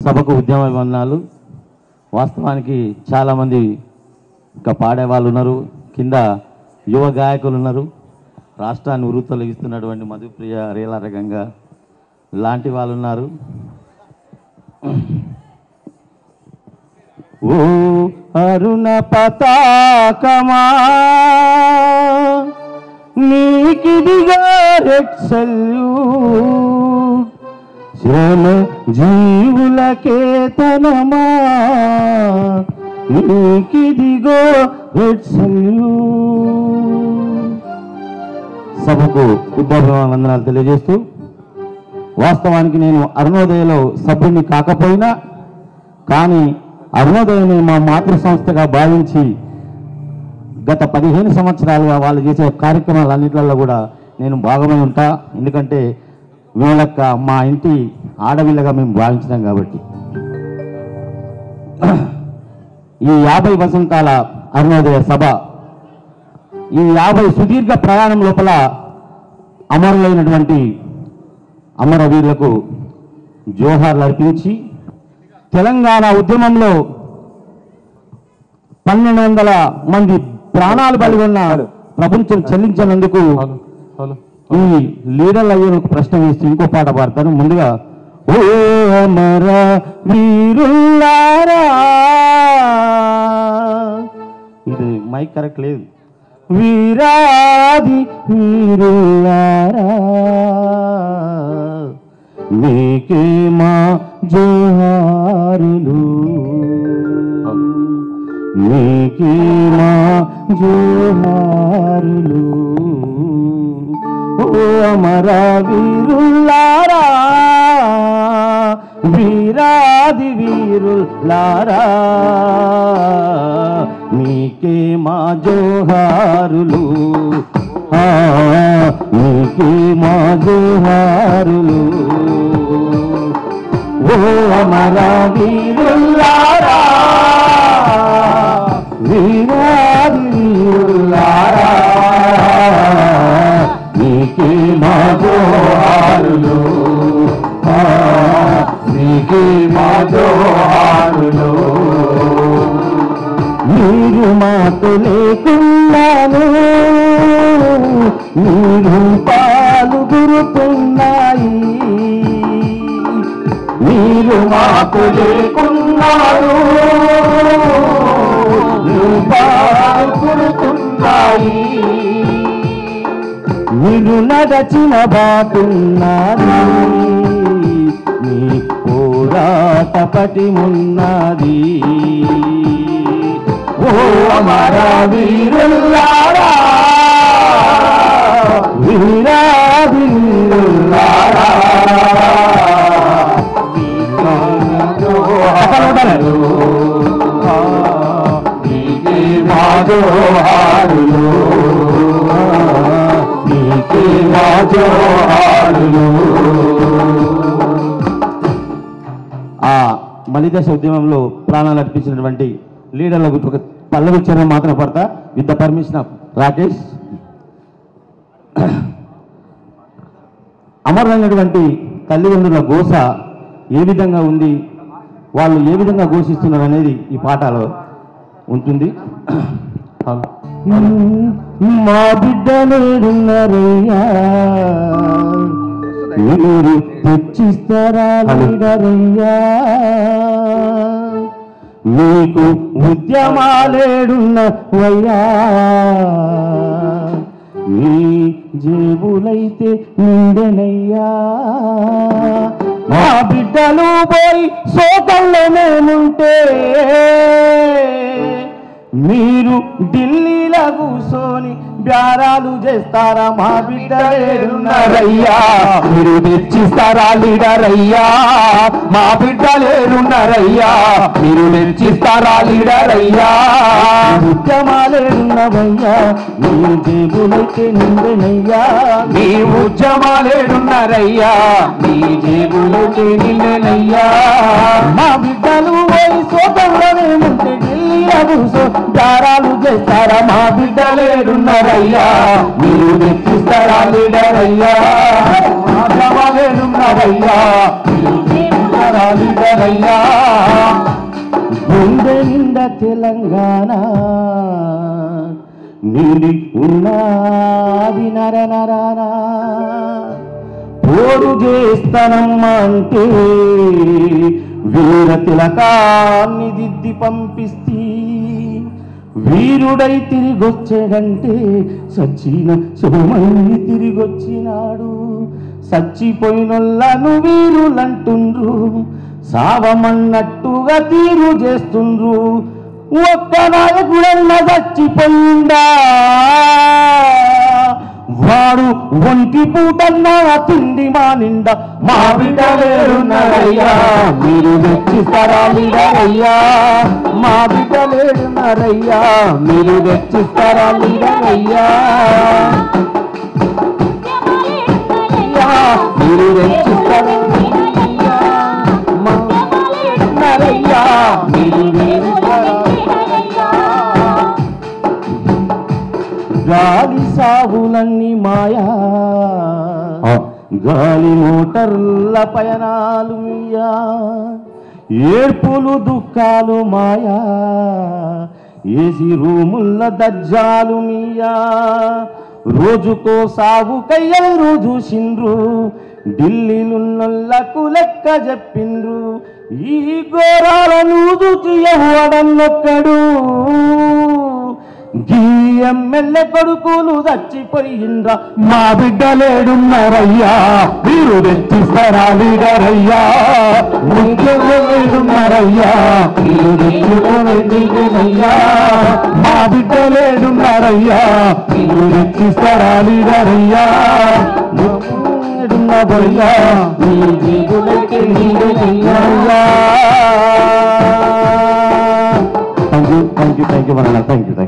సభకు ఉద్యమ వందనాలు. వాస్తవానికి చాలామంది ఇంకా పాడేవాళ్ళు ఉన్నారు, కింద యువ గాయకులు ఉన్నారు, రాష్ట్రాన్ని ఉరుతొలగిస్తున్నటువంటి మధుప్రియ రేలా రకంగా లాంటి వాళ్ళు ఉన్నారు. ఓ అరుణ పతాకమా నీకిదిగా రెడ్ సల్యూట్, శ్రమ జీవులకేతనమా నీకిదిగో రెడ్ సల్యూట్. సభకు ఉద్యమ వందనాలు తెలియజేస్తూ, వాస్తవానికి నేను అరుణోదయలో సభ్యుని కాకపోయినా కానీ అరుణోదయని మా మాతృ సంస్థగా భావించి గత 15 సంవత్సరాలుగా వాళ్ళు చేసే కార్యక్రమాలన్నింటిలో కూడా నేను భాగమై ఉంటా. ఎందుకంటే వీళ్ళక్క మా ఇంటి ఆడవిల్లగా మేము భావించినాం కాబట్టి. ఈ 50 వసంతాల అరుణోదయ సభ, ఈ 50 సుదీర్ఘ ప్రయాణం లోపల అమరులైనటువంటి అమరవీరులకు జోహార్లు అర్పించి, తెలంగాణ ఉద్యమంలో 1200 మంది ప్రాణాలు బలిగొన్న ప్రపంచం చెల్లించినందుకు ఈ లీడర్ల అయ్యేందుకు ప్రశ్న వేస్తూ ఇంకో పాట పాడతాను. ముందుగా ఓ అమర వీరులారా, ఇది మైక్ కరెక్ట్ లేదు, వీరాది వీరులారా మీకే మా జోహారులు, మీకే మా జోహారులు. ఓ అమర వీరులారా, వీరాది వీరులారా మీకే మా జోహారులు, మీకే మా జోహారులు. ఓ అమర వీరులారా, వీరాది వీరులారా మీకే మా జోహారులు, మీకే మా జోహారులు. మీరు మాకు లేకున్నాను, మీరు పాలు గురుతున్నాయి, మీరు మాకు లేకున్నారు, పాలు గురుతున్నాయి. మీరు నడచిన బాటున్నది, మీ పోరాట పటిమున్నది. ఓ అమర వీరులారా, వీరాది వీరులారా మీకే మా జోహారులు, మీకే మా జోహారులు. ఆ మలిదశ ఉద్యమంలో ప్రాణాలు అర్పించినటువంటి లీడర్ల గురించి ఒక పల్లవి చరణం మాత్రం పడతా, with the permission of Rakesh. అమరులైనటువంటి తల్లిదండ్రుల గోస ఏ విధంగా ఉంది, వాళ్ళు ఏ విధంగా ఘోషిస్తున్నారు అనేది ఈ పాటలో ఉంటుంది. మా బిడ్డలేడున్నారయ్యా, మీరు తెచ్చిస్తారా లీడరయ్యా, మీకు ఉద్యమాలేడున్నవయ్యా, మీ జేబులైతే నిండెనయ్యా. మా బిడ్డలు పోయి సోకల్లో మేముంటే మీరు ఢిల్లీలో కూర్చొని బ్యారాలు చేస్తారా? మా బిడ్డలేరున్నారయ్యా, మీరు తెచ్చిస్తారా లీడరయ్యా, మా బిడ్డలేరున్నారయ్యా, మీరు తెచ్చిస్తారా లీడరయ్యా. ఉద్యమాలేరున్నవయ్యా, మీ జేబులైతే నిండెనయ్యా, మీ ఉద్యమాలేరున్నారయ్యా, మీ జేబులైతే నిండెనయ్యా. మా బిడ్డలు పోయి సోకంలోనే ఉంటే ఢిల్లీలో కూర్చో బ్యారాలు చేస్తారా? మా బిడ్డలేరున్నారయ్యా, మీరు తెచ్చిస్తారా లీడరయ్యా, ఉద్యమాలేరున్నారయ్యా, తెచ్చిస్తారా లీడర్ అయ్యా గుండె నిండా తెలంగాణ నిండి ఉన్నది నర నరానా పోరు చేస్తానమ్మా అంటే వీర తిలకాన్ని దిద్ది పంపిస్తీ వీరుడై తిరిగొచ్చేదంటే సచ్చిన సోమయ్య తిరిగొచ్చినాడు సచ్చిపోయినొల్లను వీరులంటుండ్రు సావమన్నట్టుగా తీరు చేస్తుండ్రు ఒక్క నాయకుడన్నా చచ్చిపోయిందా వాడు ఒంటి పూటన్నా తిండి మానిండా మా బిడ్డలేడున్నారయ్యా మీరు వెచ్చిస్తారా లీడర్ అయ్యా మా బిడ్డలేడున్నారయ్యా మీరు వెచ్చిస్తారా లీడర్ అయ్యా మీరు వెచ్చిస్తారా గాలి సాగులన్నీ మాయా గాలి మోటార్ల పయనాలు మియా ఏర్పులు దుఃఖాలు మాయా ఏసీ రూముల్ల దజ్జాలు మియా రోజుకో సాగుకయ్యరు చూసిండ్రు ఢిల్లీలున్నోళ్లకు లెక్క చెప్పిండ్రు ఈ ఘోరాలను చూచి ఎవడన్నొక్కడు ఎమ్మెల్యే కొడుకులు చచ్చిపోయిండ్రా మా బిడ్డలేడున్నారయ్యా మీరు తెచ్చిస్తారా లీడర్ అయ్యా లేడున్నారయ్యా మీరు తెచ్చుకోలేదయ్యా మా బిడ్డలేడున్నారయ్యా మీరు తెచ్చిస్తారా లీడర్ అయ్యా లేడున్నారయ్యా మీ జీవులకి లీడరయ్యా thank you thank you thank you